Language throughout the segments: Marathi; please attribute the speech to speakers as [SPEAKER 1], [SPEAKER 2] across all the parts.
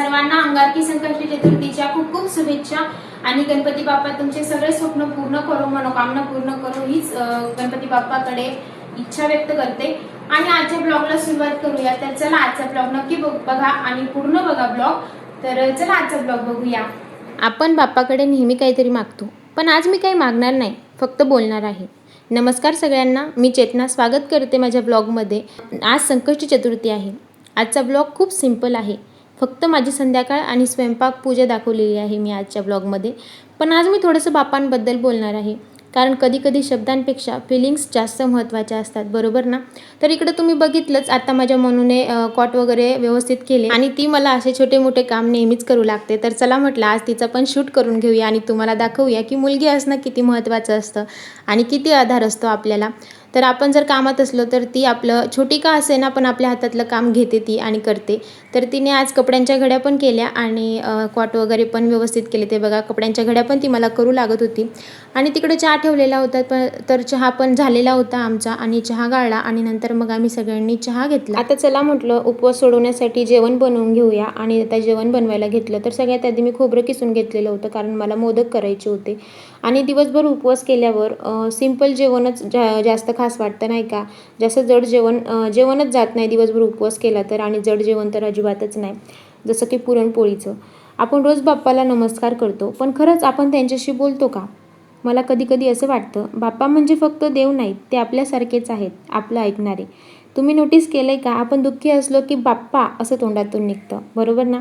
[SPEAKER 1] सर्वांना अंगारकी संकष्टी चतुर्थीच्या खूप खूप शुभेच्छा आणि गणपती बाप्पा तुमचे सगळे स्वप्न पूर्ण करो, मनोकामना पूर्ण करो हीच गणपती बाप्पाकडे इच्छा व्यक्त करते। आणि आजच्या ब्लॉगला सुरुवात करूया। तर चला आजचा ब्लॉग नक्की बघा आणि पूर्ण बघा ब्लॉग। तर चला आजचा ब्लॉग बघूया।
[SPEAKER 2] आपण बाप्पाकडे नेहमी काहीतरी मागतो, पण आज मी काही मागणार नाही, फक्त बोलणार आहे। नमस्कार सगळ्यांना, मी चेतना स्वागत करते माझ्या ब्लॉगमध्ये। आज संकष्टी चतुर्थी आहे। आजचा ब्लॉग खूप सिंपल आहे, फक्त माझी संध्याकाळ आणि स्वयंपाक पूजा दाखवलेली आहे मी आजच्या ब्लॉगमध्ये। पण आज मी थोडंसं बाप्पांबद्दल बोलणार आहे, कारण कधी कधी शब्दांपेक्षा फिलिंग्स जास्त महत्त्वाच्या असतात, बरोबर ना। तर इकडे तुम्ही बघितलंच, आता माझ्या मनूने कॉट वगैरे व्यवस्थित केले आणि ती मला असे छोटे मोठे काम नेहमीच करू लागते। तर चला म्हटलं आज तिचं पण शूट करून घेऊया आणि तुम्हाला दाखवूया की मुलगी असणं किती महत्त्वाचं असतं आणि किती आधार असतो आपल्याला। तर आपण जर कामात असलो तर ती आपलं छोटी का असेना पण आपल्या हातातलं काम घेते ती आणि करते। तर तिने आज कपड्यांच्या घड्या पण केल्या आणि कॉट वगैरे पण व्यवस्थित केले। ते बघा, कपड्यांच्या घड्या पण ती मला करू लागत होती आणि तिकडे चहा ठेवलेला होता, तर चहा पण झालेला होता आमचा आणि चहा गाळला आणि नंतर मग आम्ही सगळ्यांनी चहा घेतला। आता चला म्हटलं उपवास सोडवण्यासाठी जेवण बनवून घेऊया आणि आता जेवण बनवायला घेतलं। तर सगळ्यात आधी मी खोबरं किसून घेतलेलं होतं, कारण मला मोदक करायचे होते आणि दिवसभर उपवास केल्यावर सिंपल जेवणच जास्त खास वाटतं नाही का। जास्त जड जेवणच जात नाही दिवसभर उपवास केला तर, आणि जड जेवण तर अजिबातच नाही। जसं की पुरणपोळीचं आपण रोज बाप्पाला नमस्कार करतो, पण खरंच आपण त्यांच्याशी बोलतो का? मला कधी कधी असं वाटतं, बाप्पा म्हणजे फक्त देव नाहीत, ते आपल्यासारखेच आहेत, आपलं ऐकणारे। तुम्ही नोटीस केलंय का, आपण दुःखी असलो की बाप्पा असं तोंडातून निघतं, बरोबर ना।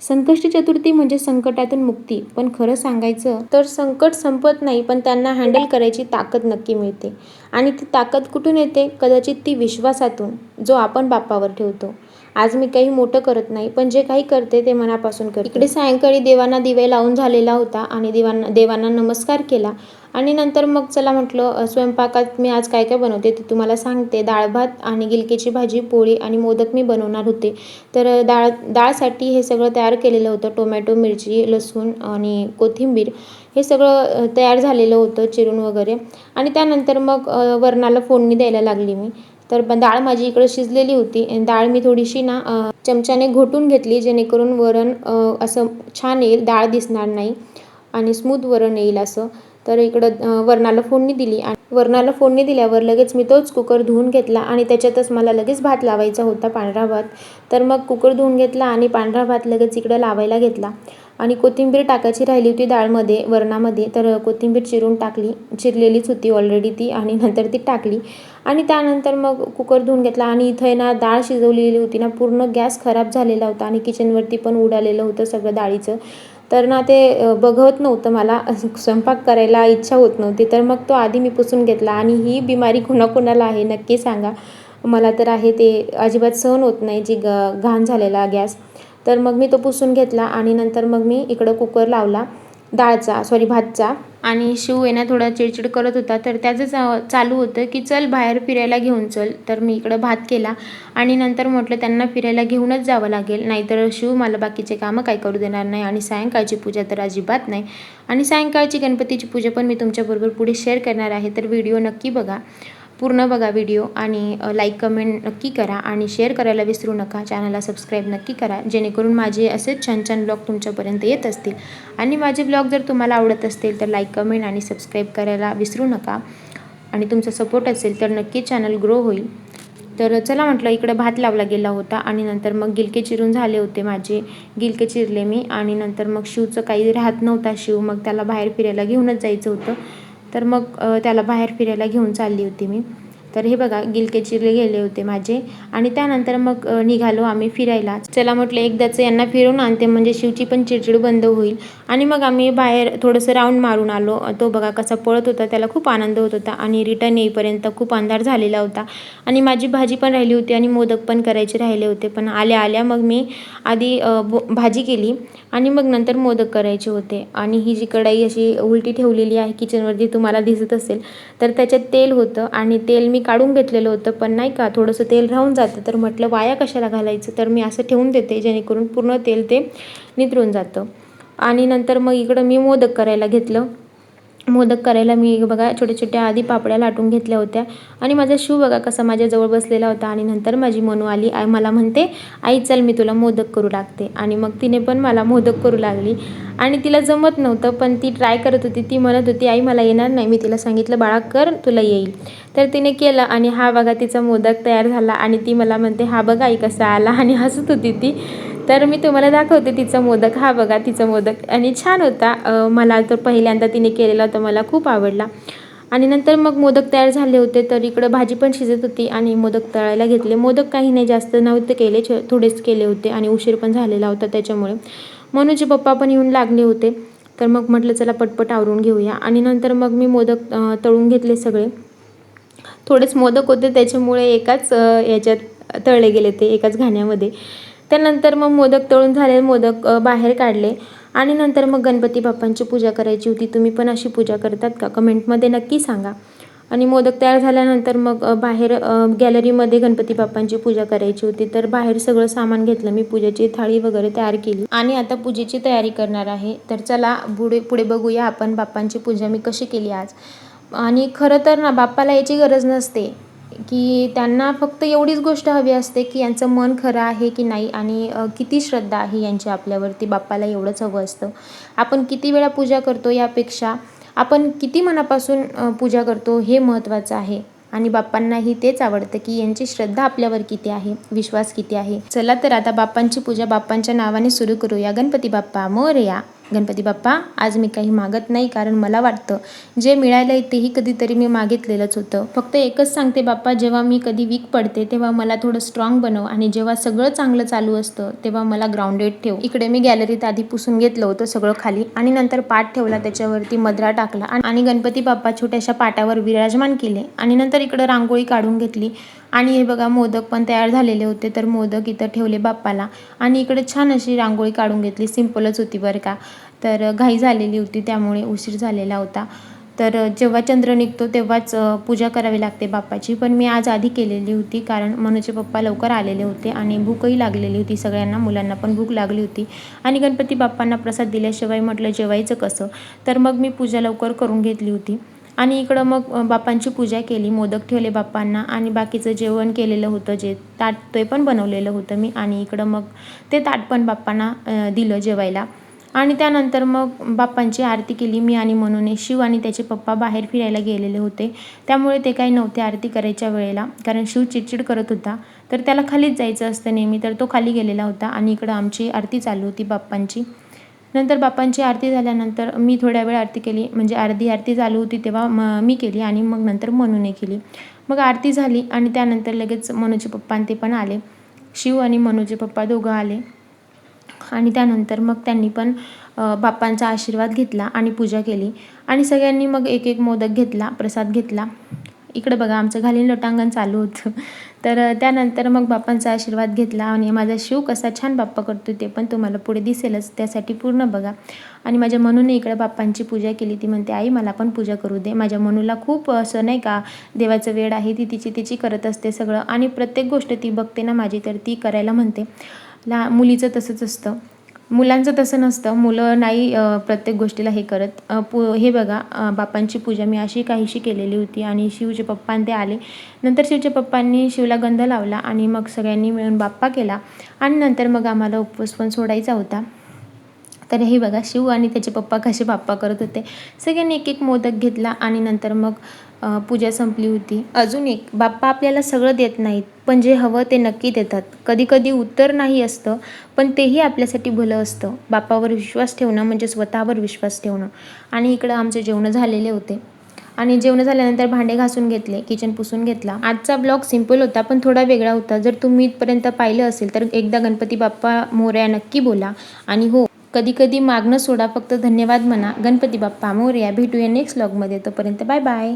[SPEAKER 2] संकष्टी चतुर्थी म्हणजे संकटातून मुक्ती, पण खरं सांगायचं तर संकट संपत नाही, पण त्यांना हँडल करायची ताकद नक्की मिळते। आणि ती ताकद कुठून येते? कदाचित ती विश्वासातून, जो आपण बाप्पावर ठेवतो। आज मी काही मोठं करत नाही, पण जे काही करते ते मनापासून करते। इकडे सायंकाळी देवांना दिवे लावून झालेला होता आणि देवांना नमस्कार केला आणि नंतर मग चला म्हटलं स्वयंपाकात मी आज काय काय बनवते ते तुम्हाला सांगते। डाळ भात आणि गिलक्याची भाजी, पोळी आणि मोदक मी बनवणार होते। तर डाळसाठी हे सगळं तयार केलेलं होतं, टोमॅटो, मिरची, लसूण आणि कोथिंबीर हे सगळं तयार झालेलं होतं चिरून वगैरे। आणि त्यानंतर मग वरणाला फोडणी द्यायला लागली मी। तर डाळ माझी इकडे शिजलेली होती, डाळ मी थोडीशी ना चमच्याने घोटून घेतली, जेणेकरून वरण असं छान येईल, डाळ दिसणार नाही आणि स्मूथ वरण येईल असं। तर इकडं वरणाला फोडणी दिली आणि वरणाला फोडणी दिल्यावर लगेच मी तोच कुकर धुवून घेतला आणि त्याच्यातच मला लगेच भात लावायचा होता, पांढरा भात। तर मग कुकर धुवून घेतला आणि पांढरा भात लगेच इकडं लावायला घेतला आणि कोथिंबीर टाकायची राहिली होती डाळमध्ये, वरणामध्ये, तर कोथिंबीर चिरून टाकली, चिरलेलीच होती ऑलरेडी ती, आणि नंतर ती टाकली आणि त्यानंतर मग कुकर धुवून घेतला। आणि इथं ना डाळ शिजवलेली होती ना, पूर्ण गॅस खराब झालेला होता आणि किचनवरती पण उडालेलं होतं सगळं डाळीचं। तर ना ते बघवत नव्हतं, मला स्वयंपाक करायला इच्छा होत नव्हती। तर मग तो आधी मी पुसून घेतला आणि ही बिमारी कोणाकोणाला आहे नक्की सांगा, मला तर आहे, ते अजिबात सहन होत नाही जी घाण झालेला गॅस। तर मग मी तो पुसून घेतला आणि नंतर मग मी इकडं कुकर लावला भातचा। आणि शिव आहे ना थोडा चिडचिड करत होता, तर त्याचं चालू होतं की चल बाहेर फिरायला घेऊन चल। तर मी इकडं भात केला आणि नंतर म्हटलं त्यांना फिरायला घेऊनच जावं लागेल, नाहीतर शिव मला बाकीचे कामं काय करू देणार नाही आणि सायंकाळची पूजा तर अजिबात नाही। आणि सायंकाळची गणपतीची पूजा पण मी तुमच्याबरोबर पुढे शेअर करणार आहे, तर व्हिडिओ नक्की बघा, पूर्ण बघा व्हिडिओ आणि लाईक कमेंट नक्की करा आणि शेअर करायला विसरू नका। चॅनलला सबस्क्राईब नक्की करा, जेणेकरून माझे असेच छान छान ब्लॉग तुमच्यापर्यंत येत असतील। आणि माझे ब्लॉग जर तुम्हाला आवडत असतील तर लाईक कमेंट आणि सबस्क्राईब करायला विसरू नका, आणि तुमचा सपोर्ट असेल तर नक्की चॅनल ग्रो होईल। तर चला म्हटलं, इकडे भात लावला गेला होता आणि नंतर मग गिलके चिरून झाले होते माझे, गिलके चिरले मी आणि नंतर मग शिवचं काही राहत नव्हता, शिव मग त्याला बाहेर फिरायला घेऊनच जायचं होतं, तर मग त्याला बाहेर फिरायला घेऊन चालली होती मी। तर हे बघा, गिलके चिरले गेले होते माझे आणि त्यानंतर मग निघालो आम्ही फिरायला। चला म्हटलं एकदाच यांना फिरवून आणते, म्हणजे शिवची पण चिडचिड बंद होईल। आणि मग आम्ही बाहेर थोडंसं राऊंड मारून आलो। तो बघा कसा पळत होता, त्याला खूप आनंद होत होता आणि रिटर्न येईपर्यंत खूप अंधार झालेला होता आणि माझी भाजी पण राहिली होती आणि मोदक पण करायचे राहिले होते। पण आल्या आल्या मग मी आधी भाजी केली आणि मग नंतर मोदक करायचे होते। आणि ही जी कढाई अशी उलटी ठेवलेली आहे किचनवरती, तुम्हाला दिसत असेल, तर त्याच्यात तेल होतं आणि तेल मी काढून घेतलेलं होतं, पण नाही का थोडंसं तेल राहून जातं, तर म्हटलं वाया कशाला घालायचं, तर मी असं ठेवून देते, जेणेकरून पूर्ण तेल ते नितरून जातं। आणि नंतर मग इकडं मी मोदक करायला घेतलं मोदक करायला मी बघा छोट्या छोट्या आधी पापड्या लाटून घेतल्या होत्या आणि माझा शिव बघा कसा माझ्याजवळ बसलेला होता. आणि नंतर माझी मनू आली, मला म्हणते आई चल मी तुला मोदक करू लागते. आणि मग तिने पण मला मोदक करू लागली आणि तिला जमत नव्हतं पण ती ट्राय करत होती. ती म्हणत होती आई मला येणार नाही. मी तिला सांगितलं बाळा कर तुला येईल. तर तिने केलं आणि हा बघा तिचा मोदक तयार झाला आणि ती मला म्हणते हा बघा आई कसा आला आणि हसत होती ती. तर मी तुम्हाला दाखवते तिचा मोदक. हा बघा तिचा मोदक आणि छान होता. मला तर पहिल्यांदा तिने केलेला होता, मला खूप आवडला. आणि नंतर मग मोदक तयार झाले होते तर इकडं भाजी पण शिजत होती आणि मोदक तळायला घेतले. मोदक काही नाही जास्त नव्हते केले, थोडेच केले होते आणि उशीर पण झालेला होता त्याच्यामुळे. मनूचे पप्पा पण येऊन लागले होते तर मग म्हटलं चला पटपट आवरून घेऊया. आणि नंतर मग मी मोदक तळून घेतले सगळे. थोडेच मोदक होते त्याच्यामुळे एकाच याच्यात तळले गेले ते एकाच घाण्यामध्ये. त्यानंतर मग मोदक तळून झाले, मोदक बाहेर काढले आणि नंतर मग गणपती बाप्पांची पूजा करायची होती. तुम्ही पण अशी पूजा करतात का? कमेंटमध्ये नक्की सांगा. आणि मोदक तयार झाल्यानंतर मग बाहेर गॅलरीमध्ये गणपती बाप्पांची पूजा करायची होती. तर बाहेर सगळं सामान घेतलं मी, पूजेची थाळी वगैरे तयार केली आणि आता पूजेची तयारी करणार आहे. तर चला पुढे बघूया आपण बाप्पांची पूजा मी कशी केली आज. आणि खरं तर ना बाप्पाला याची गरज नसते की त्यांना फक्त एवढीच गोष्ट हवी असते की यांचं मन खरं आहे की नाही आणि किती श्रद्धा आहे यांची आपल्यावरती. बाप्पाला एवढंच हवं असतं. आपण किती वेळा पूजा करतो यापेक्षा आपण किती मनापासून पूजा करतो हे महत्त्वाचं आहे. आणि बाप्पांनाही तेच आवडतं की यांची श्रद्धा आपल्यावर किती आहे, विश्वास किती आहे. चला तर आता बाप्पांची पूजा बाप्पांच्या नावाने सुरू करूया. गणपती बाप्पा मोरया. गणपती बाप्पा आज मी काही मागत नाही, कारण मला वाटतं जे मिळालं आहे तेही कधीतरी मी मागितलेलंच होतं. फक्त एकच सांगते बाप्पा, जेव्हा मी कधी वीक पडते तेव्हा मला थोडं स्ट्रॉंग बनव आणि जेव्हा सगळं चांगलं चालू असतं तेव्हा मला ग्राउंडेड ठेव. इकडे मी गॅलरीत आधी पुसून घेतलं होतं सगळं खाली आणि नंतर पाट ठेवला, त्याच्यावरती मधरा टाकला आणि गणपती बाप्पा छोट्याशा पाटावर विराजमान केले. आणि नंतर इकडं रांगोळी काढून घेतली आणि हे बघा मोदक पण तयार झालेले होते. तर मोदक इथं ठेवले बाप्पाला आणि इकडे छान अशी रांगोळी काढून घेतली. सिंपलच होती बरं का, तर घाई झालेली होती त्यामुळे उशीर झालेला होता. तर जेव्हा चंद्र निघतो तेव्हाच पूजा करावी लागते बाप्पाची. पण मी आज आधी केलेली होती कारण मनूचे पप्पा लवकर आलेले होते आणि भूकही लागलेली होती सगळ्यांना, मुलांना पण भूक लागली होती. आणि गणपती बाप्पांना प्रसाद दिल्याशिवाय म्हटलं जेवायचं कसं, तर मग मी पूजा लवकर करून घेतली होती. आणि इकडं मग बाप्पांची पूजा केली, मोदक ठेवले बाप्पांना आणि बाकीचं जेवण केलेलं होतं जे ताट ते पण बनवलेलं होतं मी. आणि इकडं मग ते ताट पण बाप्पांना दिलं जेवायला. आणि त्यानंतर मग बाप्पांची आरती केली मी आणि मनूने. शिव आणि त्याचे पप्पा बाहेर फिरायला गेलेले होते त्यामुळे ते काही नव्हते आरती करायच्या वेळेला, कारण शिव चिडचिड करत होता तर त्याला खालीच जायचं असतं नेहमी, तर तो खाली गेलेला होता. आणि इकडं आमची आरती चालू होती बाप्पांची. नंतर बाप्पांची आरती झाल्यानंतर मी थोड्या वेळ आरती केली, म्हणजे अर्धी आरती चालू होती तेव्हा मी केली आणि मग नंतर मनूने केली. मग आरती झाली आणि त्यानंतर लगेच मनूचे पप्पा ते पण आले. शिव आणि मनूचे पप्पा दोघं आले आणि त्यानंतर मग त्यांनी पण बाप्पांचा आशीर्वाद घेतला आणि पूजा केली. आणि सगळ्यांनी मग एक एक मोदक घेतला, प्रसाद घेतला. इकडं बघा आमचं घालीन लोटांगण चालू होतं. तर त्यानंतर मग बाप्पांचा आशीर्वाद घेतला आणि माझा शिव कसा छान बाप्पा करतो ते पण तुम्हाला पुढे दिसेलच, त्यासाठी पूर्ण बघा. आणि माझ्या मनूने इकडं बाप्पांची पूजा केली. ती म्हणते आई मला पण पूजा करू दे. माझ्या मनूला खूप असं नाही का देवाचं वेड आहे, ती तिची करत असते सगळं आणि प्रत्येक गोष्ट ती बघते ना माझी तर ती करायला म्हणते. मुलीचं तसंच असतं, मुलांचं तसं नसतं. मुलं नाही प्रत्येक गोष्टीला हे करत. हे बघा बाप्पांची पूजा मी अशी काहीशी केलेली होती आणि शिवचे पप्पा ते आले. नंतर शिवच्या पप्पांनी शिवला गंध लावला आणि मग सगळ्यांनी मिळून बाप्पा केला आणि नंतर मग आम्हाला उपवास पण सोडायचा होता. तर हे बघा शिव आणि त्याचे पप्पा कसे बाप्पा करत होते. सगळ्यांनी एक एक मोदक घेतला आणि नंतर मग पूजा संपली होती. अजून एक, बाप्पा आपल्याला सगळं देत नाहीत पण जे हवं ते नक्की देतात. कधी कधी उत्तर नाही असतं पण तेही आपल्यासाठी भलं असतं. बाप्पावर विश्वास ठेवणं म्हणजे स्वतःवर विश्वास ठेवणं. आणि इकडं आमचे जेवणं झालेले होते आणि जेवण झाल्यानंतर भांडे घासून घेतले, किचन पुसून घेतला. आजचा ब्लॉग सिंपल होता पण थोडा वेगळा होता. जर तुम्ही इथपर्यंत पाहिलं असेल तर एकदा गणपती बाप्पा मोरया नक्की बोला. आणि हो, कधी कधी मागणं सोडा, फक्त धन्यवाद म्हणा. गणपती बाप्पा मोरया. भेटूया नेक्स्ट ब्लॉगमध्ये, तोपर्यंत बाय बाय.